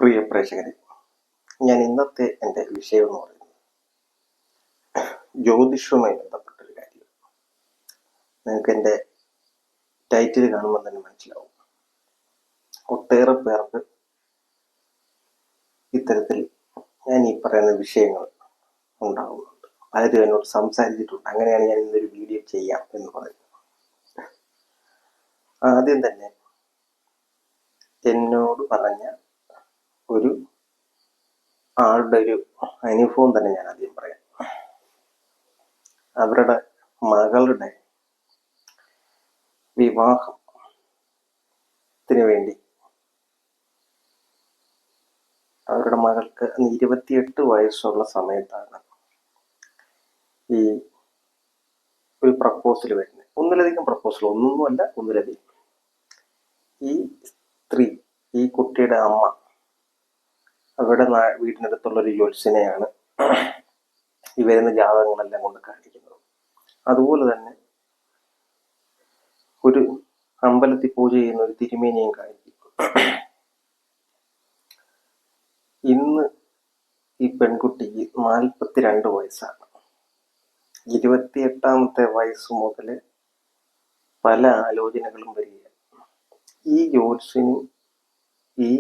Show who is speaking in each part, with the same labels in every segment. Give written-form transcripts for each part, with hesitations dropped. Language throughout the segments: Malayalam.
Speaker 1: പ്രിയ പ്രേക്ഷകരെ, ഞാൻ ഇന്നത്തെ എൻ്റെ വിഷയം എന്ന് പറയുന്നത് ജ്യോതിഷവുമായി ബന്ധപ്പെട്ടൊരു കാര്യം. നിങ്ങൾക്ക് എൻ്റെ ടൈറ്റിൽ കാണുമ്പോൾ തന്നെ മനസ്സിലാവും. ഒട്ടേറെ പേർക്ക് ഇത്തരത്തിൽ ഞാൻ ഈ പറയുന്ന വിഷയങ്ങൾ ഉണ്ടാകുന്നുണ്ട്. പലരും എന്നോട് സംസാരിച്ചിട്ടുണ്ട്. അങ്ങനെയാണ് ഞാൻ ഇന്നൊരു വീഡിയോ ചെയ്യാം എന്ന് പറയുന്നത്. ആദ്യം തന്നെ എന്നോട് പറഞ്ഞ ഒരു ആളുടെ ഒരു അനുഭവം തന്നെ ഞാൻ ആദ്യം പറയാം. അവരുടെ മകളുടെ വിവാഹത്തിന് വേണ്ടി അവരുടെ മകൾക്ക് 28 വയസ്സുള്ള സമയത്താണ് ഈ ഒരു പ്രപ്പോസൽ വരുന്നത്. ഒന്നിലധികം പ്രപ്പോസൽ, ഒന്നൊന്നുമല്ല, ഒന്നിലധികം. ഈ സ്ത്രീ, ഈ കുട്ടിയുടെ അമ്മ, അവരുടെ വീടിനടുത്തുള്ളൊരു ജ്യോത്സ്യനെയാണ് ഈ വരുന്ന ജാതകങ്ങളെല്ലാം കൊണ്ട് കാണിക്കുന്നത്. അതുപോലെ തന്നെ ഒരു അമ്പലത്തിൽ പൂജ ചെയ്യുന്ന ഒരു തിരുമേനിയും കാണിക്കും. ഇന്ന് ഈ പെൺകുട്ടിക്ക് 42 വയസ്സാണ്. 28ാമത്തെ വയസ്സ് മുതൽ പല ആലോചനകളും വരികയാണ്. ഈ ജ്യോത്സ്യനും ഈ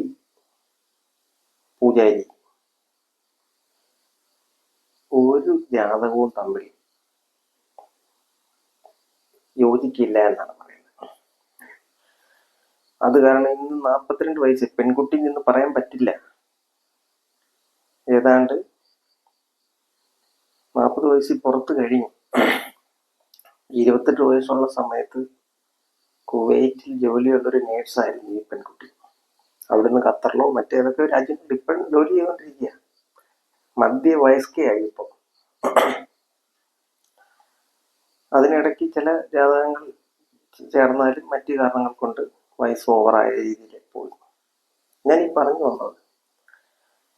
Speaker 1: പൂജാരി ഒരു ജാതകവും തമ്മിൽ യോജിക്കില്ല എന്നാണ് പറയുന്നത്. അത് കാരണം ഇന്ന് 42 വയസ്സ് പെൺകുട്ടിയിൽ നിന്ന് പറയാൻ പറ്റില്ല. ഏതാണ്ട് 40 വയസ്സിൽ പുറത്ത് കഴിഞ്ഞു. 28 വയസ്സുള്ള സമയത്ത് കുവൈറ്റിൽ ജോലിയുള്ളൊരു നേഴ്സായിരുന്നു ഈ പെൺകുട്ടി. അവിടുന്ന് ഖത്തറിലോ മറ്റേതൊക്കെ രാജ്യങ്ങളിൽ ഇപ്പം ജോലി ചെയ്തുകൊണ്ടിരിക്കുക. മധ്യവയസ്കയായി ഇപ്പോൾ. അതിനിടയ്ക്ക് ചില ജാതകങ്ങൾ ചേർന്നാലും മറ്റു കാരണങ്ങൾ കൊണ്ട് വയസ്സ് ഓവറായ രീതിയിൽ പോയി. ഞാൻ ഈ പറഞ്ഞു വന്നത്,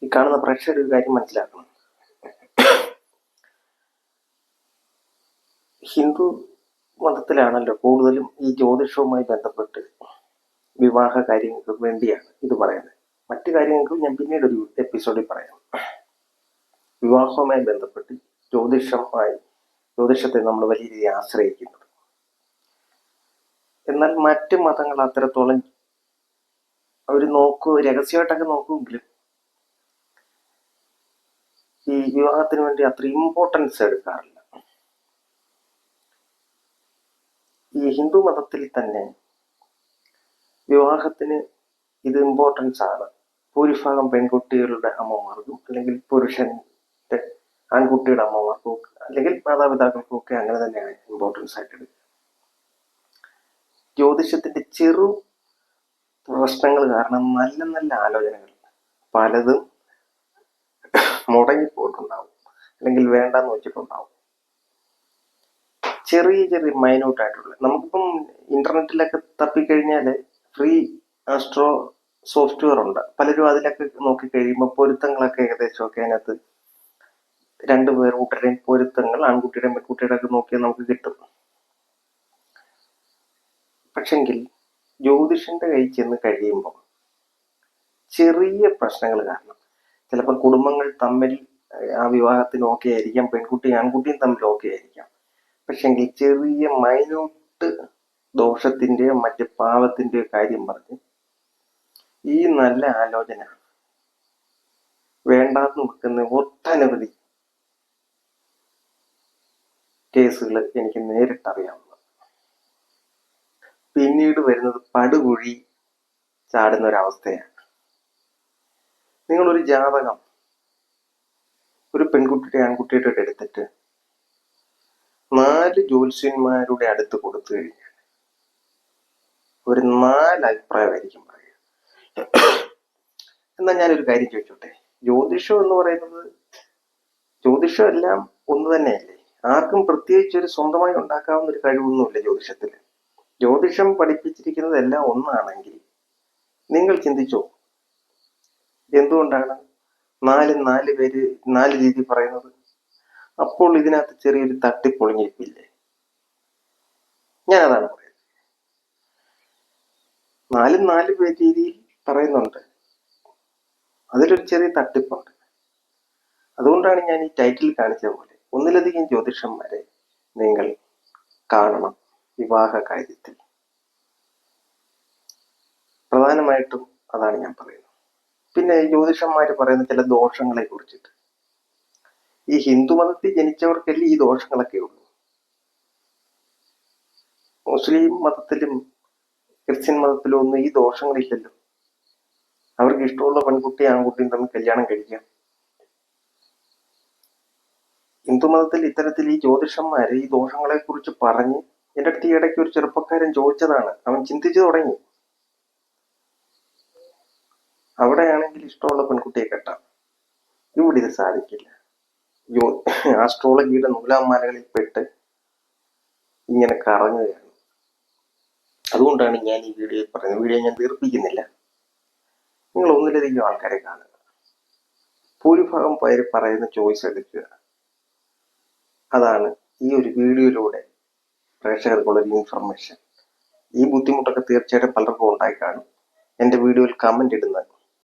Speaker 1: ഈ കാണുന്ന പ്രേക്ഷകർ ഒരു കാര്യം മനസ്സിലാക്കണം. ഹിന്ദു മതത്തിലാണല്ലോ കൂടുതലും ഈ ജ്യോതിഷവുമായി ബന്ധപ്പെട്ട് വിവാഹ കാര്യങ്ങൾക്ക് വേണ്ടിയാണ് ഇത് പറയുന്നത്. മറ്റു കാര്യങ്ങൾക്ക് ഞാൻ പിന്നീട് ഒരു എപ്പിസോഡിൽ പറയാം. വിവാഹവുമായി ബന്ധപ്പെട്ട് ജ്യോതിഷത്തെ നമ്മൾ വലിയ രീതിയിൽ ആശ്രയിക്കുന്നത്. എന്നാൽ മറ്റ് മതങ്ങൾ അത്രത്തോളം അവർ രഹസ്യമായിട്ടൊക്കെ നോക്കുമെങ്കിലും ഈ വിവാഹത്തിന് വേണ്ടി അത്ര ഇമ്പോർട്ടൻസ് എടുക്കാറില്ല. ഈ ഹിന്ദു മതത്തിൽ തന്നെ വിവാഹത്തിന് ഇത് ഇമ്പോർട്ടൻസ് ആണ്. ഭൂരിഭാഗം പെൺകുട്ടികളുടെ അമ്മമാർക്കും അല്ലെങ്കിൽ പുരുഷന്റെ ആൺകുട്ടിയുടെ അമ്മമാർക്കും അല്ലെങ്കിൽ മാതാപിതാക്കൾക്കും ഒക്കെ അങ്ങനെ തന്നെയാണ് ഇമ്പോർട്ടൻസ് ആയിട്ട് എടുക്കുക. ജ്യോതിഷത്തിന്റെ ചെറു പ്രശ്നങ്ങൾ കാരണം നല്ല നല്ല ആലോചനകൾ പലതും മുടങ്ങിപ്പോയിട്ടുണ്ടാവും, അല്ലെങ്കിൽ വേണ്ടെന്ന് വെച്ചിട്ടുണ്ടാവും. ചെറിയ ചെറിയ മൈന്യൂട്ട് ആയിട്ടുള്ള, നമുക്കിപ്പം ഇന്റർനെറ്റിലൊക്കെ തപ്പിക്കഴിഞ്ഞാൽ ഫ്രീ ആസ്ട്രോ സോഫ്റ്റ്വെയർ ഉണ്ട്. പലരും അതിലൊക്കെ നോക്കിക്കഴിയുമ്പോൾ പൊരുത്തങ്ങളൊക്കെ ഏകദേശമൊക്കെ അതിനകത്ത് കൂട്ടരുടെയും പൊരുത്തങ്ങൾ ആൺകുട്ടിയുടെയും പെൺകുട്ടിയുടെ ഒക്കെ നോക്കിയാൽ നമുക്ക് കിട്ടും. പക്ഷെങ്കിൽ ജ്യോതിഷന്റെ കയ്യിൽ ചെന്ന് കഴിയുമ്പോൾ ചെറിയ പ്രശ്നങ്ങൾ കാരണം ചിലപ്പോൾ കുടുംബങ്ങൾ തമ്മിൽ ആ വിവാഹത്തിന് ഓക്കെ ആയിരിക്കാം, പെൺകുട്ടിയും ആൺകുട്ടിയും തമ്മിൽ ഓക്കെ ആയിരിക്കാം. പക്ഷെങ്കിൽ ചെറിയ മൈന്യൂട്ട് ദോഷത്തിന്റെയോ മറ്റ് പാവത്തിന്റെയോ കാര്യം പറഞ്ഞ് ഈ നല്ല ആലോചന വേണ്ടാന്ന് വെക്കുന്ന ഒട്ടനവധി കേസുകൾ എനിക്ക് നേരിട്ടറിയാവുന്നത്. പിന്നീട് വരുന്നത് പടുകുഴി ചാടുന്ന ഒരവസ്ഥയാണ്. നിങ്ങളൊരു ജാതകം ഒരു പെൺകുട്ടിയുടെ ആൺകുട്ടിയുടെ എടുത്തിട്ട് 4 ജ്യോത്സ്യന്മാരുടെ അടുത്ത് കൊടുത്തു കഴിഞ്ഞാൽ ഒരു 4 അഭിപ്രായമായിരിക്കും പറയുക. എന്നാൽ ഞാനൊരു കാര്യം ചോദിച്ചോട്ടെ, ജ്യോതിഷം എന്ന് പറയുന്നത്, ജ്യോതിഷം എല്ലാം ഒന്ന് തന്നെയല്ലേ? ആർക്കും പ്രത്യേകിച്ച് ഒരു സ്വന്തമായി ഉണ്ടാക്കാവുന്ന ഒരു കഴിവൊന്നുമില്ല ജ്യോതിഷത്തിൽ. ജ്യോതിഷം പഠിപ്പിച്ചിരിക്കുന്നത് എല്ലാം ഒന്നാണെങ്കിൽ നിങ്ങൾ ചിന്തിച്ചോ, എന്തുകൊണ്ടാണ് 4 പേര് 4 രീതി പറയുന്നത്? അപ്പോൾ ഇതിനകത്ത് ചെറിയൊരു തട്ടിപ്പൊളിഞ്ഞിരിപ്പില്ലേ? ഞാൻ അതാണ് പറയുന്നത്. 4 രീതിയിൽ പറയുന്നുണ്ട്. അതിലൊരു ചെറിയ തട്ടിപ്പുണ്ട്. അതുകൊണ്ടാണ് ഞാൻ ഈ ടൈറ്റിൽ കാണിച്ച പോലെ ഒന്നിലധികം ജ്യോതിഷന്മാരെ നിങ്ങൾ കാണണം വിവാഹ കാര്യത്തിൽ. പ്രധാനമായിട്ടും അതാണ് ഞാൻ പറയുന്നത്. പിന്നെ ജ്യോതിഷന്മാർ പറയുന്ന ചില ദോഷങ്ങളെ കുറിച്ചിട്ട്. ഈ ഹിന്ദു മതത്തിൽ ജനിച്ചവർക്കല്ലേ ഈ ദോഷങ്ങളൊക്കെ ഉള്ളൂ. മുസ്ലിം മതത്തിലും ക്രിസ്ത്യൻ മതത്തിലും ഒന്നും ഈ ദോഷങ്ങളില്ലല്ലോ. അവർക്ക് ഇഷ്ടമുള്ള പെൺകുട്ടി ആൺകുട്ടിയും തമ്മിൽ കല്യാണം കഴിക്കാം. ഹിന്ദു മതത്തിൽ ഇത്തരത്തിൽ ഈ ജ്യോതിഷന്മാര് ഈ ദോഷങ്ങളെ കുറിച്ച് പറഞ്ഞ് എന്റെ അടുത്ത് ഈ ഇടയ്ക്ക് ഒരു ചെറുപ്പക്കാരൻ ചോദിച്ചതാണ്. അവൻ ചിന്തിച്ചു തുടങ്ങി. അവിടെയാണെങ്കിൽ ഇഷ്ടമുള്ള പെൺകുട്ടിയെ കെട്ടാം, ഇവിടെ ഇത് സാധിക്കില്ല. ആസ്ട്രോളജിയുടെ നൂലാമാലകളിൽ പെട്ട് ഇങ്ങനെ കറങ്ങുകയാണ്. അതുകൊണ്ടാണ് ഞാൻ ഈ വീഡിയോ പറയുന്നത്. വീഡിയോ ഞാൻ ദീർഘിപ്പിക്കുന്നില്ല. നിങ്ങൾ ഒന്നിലധികം ആൾക്കാരെ കാണുക, ഭൂരിഭാഗം പേര് പറയുന്ന ചോയ്സ് എടുക്കുക. അതാണ് ഈ ഒരു വീഡിയോയിലൂടെ പ്രേക്ഷകർക്കുള്ളൊരു ഇൻഫർമേഷൻ. ഈ ബുദ്ധിമുട്ടൊക്കെ തീർച്ചയായിട്ടും പലർക്കും ഉണ്ടായി കാണും. എൻ്റെ വീഡിയോയിൽ കമന്റ് ഇടുന്നത്